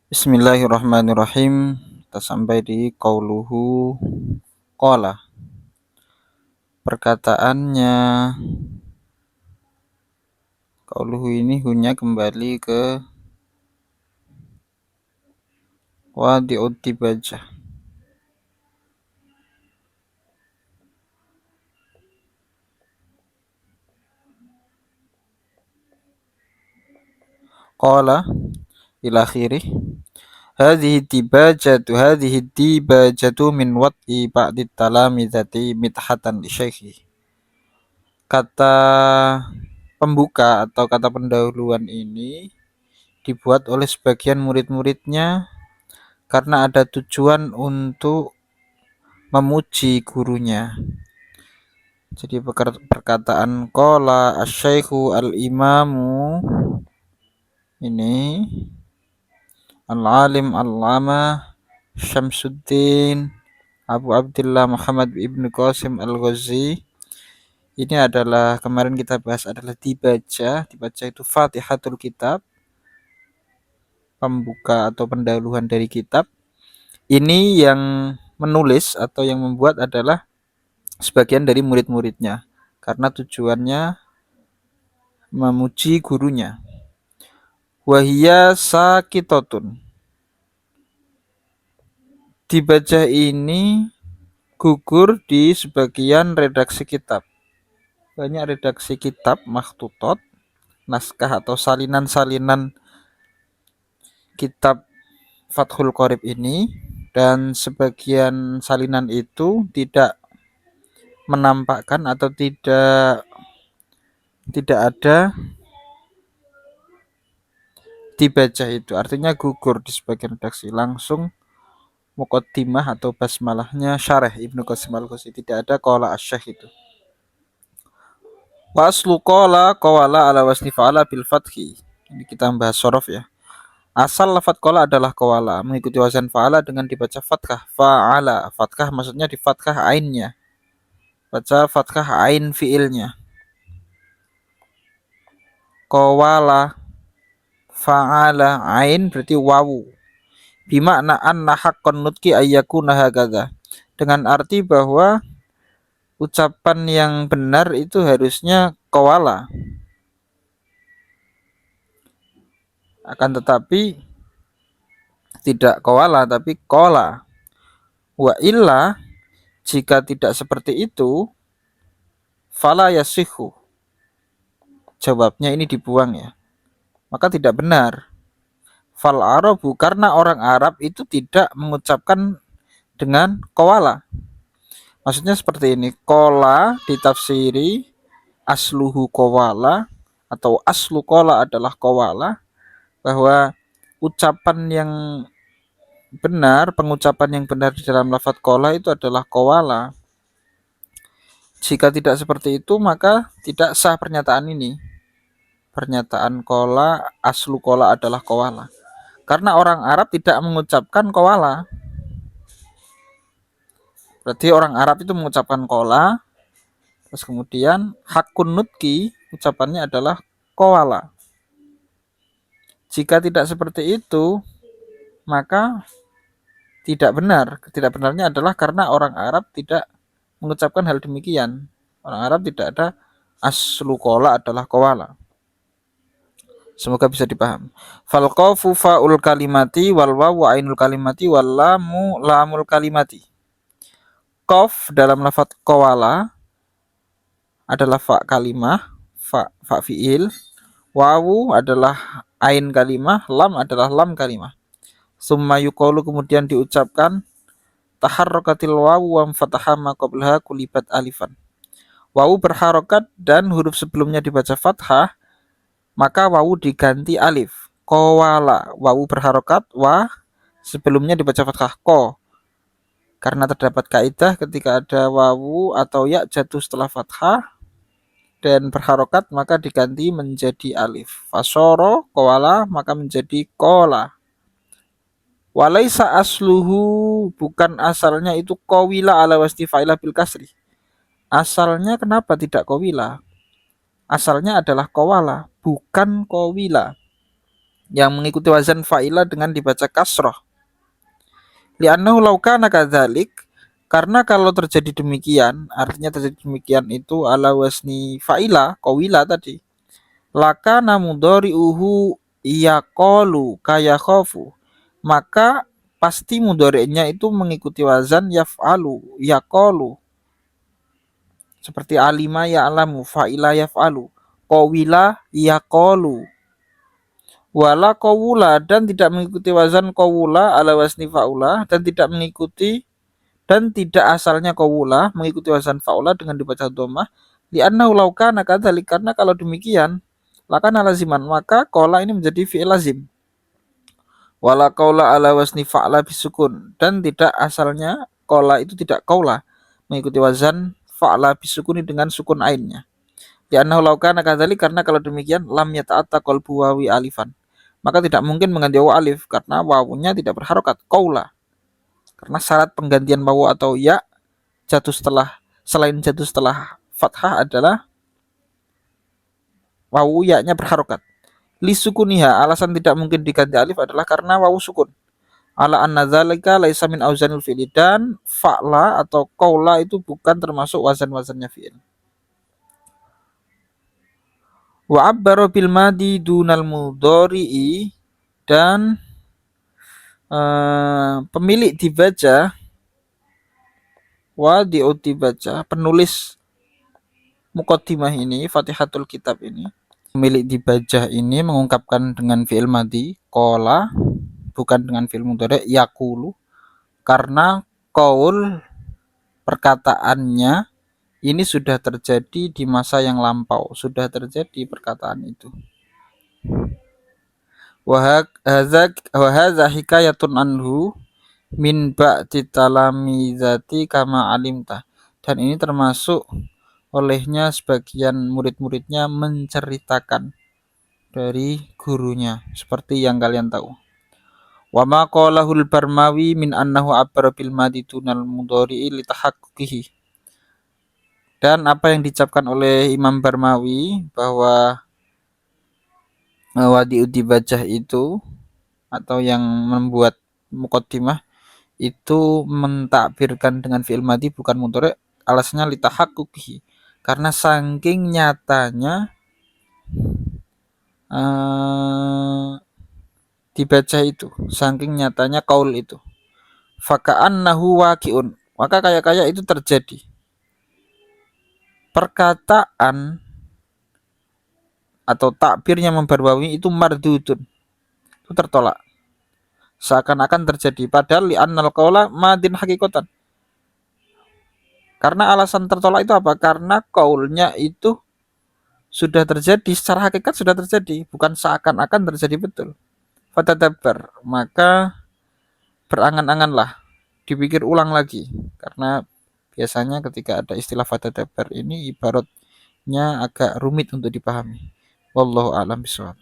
Bismillahirrahmanirrahim. Kita sampai di qauluhu qala. Perkataannya qauluhu ini hunya kembali ke wadi'ud dibajah. Qala ila akhirih. Hadhihi dibajatu min wat'i ba'di talamizati mithatan li syaikhi. Kata pembuka atau kata pendahuluan ini dibuat oleh sebagian murid-muridnya karena ada tujuan untuk memuji gurunya. Jadi perkataan qala asy-syaikhu al-imamu ini al-alim al-lama Syamsuddin Abu Abdullah Muhammad ibnu Qasim al-Ghazi. Ini adalah kemarin kita bahas adalah dibaca itu Fatihatul Kitab, pembuka atau pendahuluan dari kitab. Ini yang menulis atau yang membuat adalah sebagian dari murid-muridnya karena tujuannya memuji gurunya. Wahia sakitotun. Dibaca ini gugur di sebagian redaksi kitab. Banyak redaksi kitab makhtutot, naskah atau salinan-salinan kitab Fathul Qorib ini, dan sebagian salinan itu tidak menampakkan atau tidak ada dibaca itu, artinya gugur di sebagian redaksi. Langsung muqaddimah atau basmalahnya syarah Ibnu Qasim al-Ghazi, tidak ada qala asy-syekh itu. Wa aslu qala ala wasni fa'ala bil fathi. Ini kita bahas sorof ya. Asal lafadz qala adalah qawala, mengikuti wazan fa'ala dengan dibaca fathah. Fa'ala, fathah maksudnya di fathah ainnya. Baca fathah ain fiilnya. Qawala, fa'ala, ain berarti wawu. Bimakna anna haqqan nutqi ayyakuna hakadha. Dengan arti bahwa ucapan yang benar itu harusnya qawala. Akan tetapi tidak qawala tapi qala. Wa illa, jika tidak seperti itu, fala yasihu. Jawabnya ini dibuang ya. Maka tidak benar. Fal arabu, karena orang Arab itu tidak mengucapkan dengan qawala. Maksudnya seperti ini. Qala ditafsiri asluhu qawala atau aslu qala adalah qawala, bahwa ucapan yang benar, pengucapan yang benar di dalam lafadz qala itu adalah qawala. Jika tidak seperti itu, maka tidak sah pernyataan ini. Pernyataan qala, aslu qala adalah qawala. Karena orang Arab tidak mengucapkan qawala. Berarti orang Arab itu mengucapkan qala, terus kemudian hakun nutki, ucapannya adalah qawala. Jika tidak seperti itu, maka tidak benar. Tidak benarnya adalah karena orang Arab tidak mengucapkan hal demikian. Orang Arab tidak ada aslu qala adalah qawala. Semoga bisa dipaham. Fal qafu faul kalimati wal wawu ainul kalimati wal lamu lamul kalimati. Qaf dalam lafadz qawala adalah fa kalimah, fa fiil, wawu adalah ain kalimah, lam adalah lam kalimah. Summa yuqalu, kemudian diucapkan taharrakatil wawu wa fataha ma qablaha kulibat alifan. Wawu berharokat dan huruf sebelumnya dibaca fathah, maka wawu diganti alif. Qawala, wawu berharokat, wa sebelumnya dibaca fathah ko. Karena terdapat kaidah ketika ada wawu atau ya jatuh setelah fathah dan berharokat, maka diganti menjadi alif. Fasoro qawala, maka menjadi qola. Walaisa asluhu, bukan asalnya itu qawila ala wasni fa'ila bil kasri. Asalnya kenapa tidak qawila? Asalnya adalah qawala, bukan qawila. yang mengikuti wazan fa'ila dengan dibaca kasroh. Li'annahu law kana kadzalik, karena kalau terjadi demikian, artinya terjadi demikian itu ala wasni fa'ila, qawila tadi. Lakana mudhari'uhu yaqalu kayakhafu. Maka pasti mudhari'nya itu mengikuti wazan yaf'alu, yaqalu. Seperti alima ya'lamu, fa'ila yaf'alu, qawila yaqalu. Wala qawula, dan tidak mengikuti wazan qawula ala wasni fa'ula, dan tidak mengikuti dan tidak asalnya qawula mengikuti wazan fa'ula dengan dibaca dhammah. Li'annahu law kana kadzalik, karena kalau demikian lakana laziman, maka qala ini menjadi fi'il lazim. Wala qaula ala wasni fa'la bisukun, dan tidak asalnya qala itu tidak qaula mengikuti wazan fa'la bisukuni dengan sukun ainnya. Li'annahu law kana kadzalik, karena kalau demikian lam yata'atta qalbu wawi alifan, maka tidak mungkin mengganti wawu alif karena wawunya tidak berharokat qaula. Karena syarat penggantian wawu atau ya jatuh selain jatuh setelah fathah adalah wawu ya-nya berharokat. Li sukuniha, alasan tidak mungkin diganti alif adalah karena wawu sukun. Ala anna dzalika laisa min auzanil fi'li, dan fa'la atau qaula itu bukan termasuk wazan-wazannya fi'il. Wa abbara bil madi dunal mudhari'i, dan pemilik dibaca dibaca, penulis muqaddimah ini, Fatihatul Kitab ini, pemilik dibaca ini mengungkapkan dengan fi'il madi qala, bukan dengan fi'il mudhari yaqulu, karena qaul perkataannya ini sudah terjadi di masa yang lampau, sudah terjadi perkataan itu. Wa hadza hikayatun anhu min ba'di talamizati kama alimta, dan ini termasuk olehnya sebagian murid-muridnya menceritakan dari gurunya seperti yang kalian tahu. Wa ma qalahul Barmawi min annahu abbara bil madi dunal mudhari'i litahaqqihi, dan apa yang diucapkan oleh Imam Barmawi bahwa wadi udibajah itu atau yang membuat muqaddimah itu mentakbirkan dengan fi'il madi bukan mudhari, alasannya litahaqquqihi, karena saking nyatanya dibaca itu, saking nyatanya qaul itu. Faka'annahu waqi'un, maka kayak itu terjadi. Perkataan atau takbirnya membarwawi itu mardudun, itu tertolak, seakan-akan terjadi, padahal li'annal qaula madin hakikatan. Karena alasan tertolak itu apa? Karena qaulnya itu sudah terjadi, secara hakikat sudah terjadi, bukan seakan-akan terjadi betul. Fatadabbar, maka berangan-anganlah, dipikir ulang lagi, karena biasanya ketika ada istilah fatadabbar ini ibaratnya agak rumit untuk dipahami. Wallahu a'lam bishawab.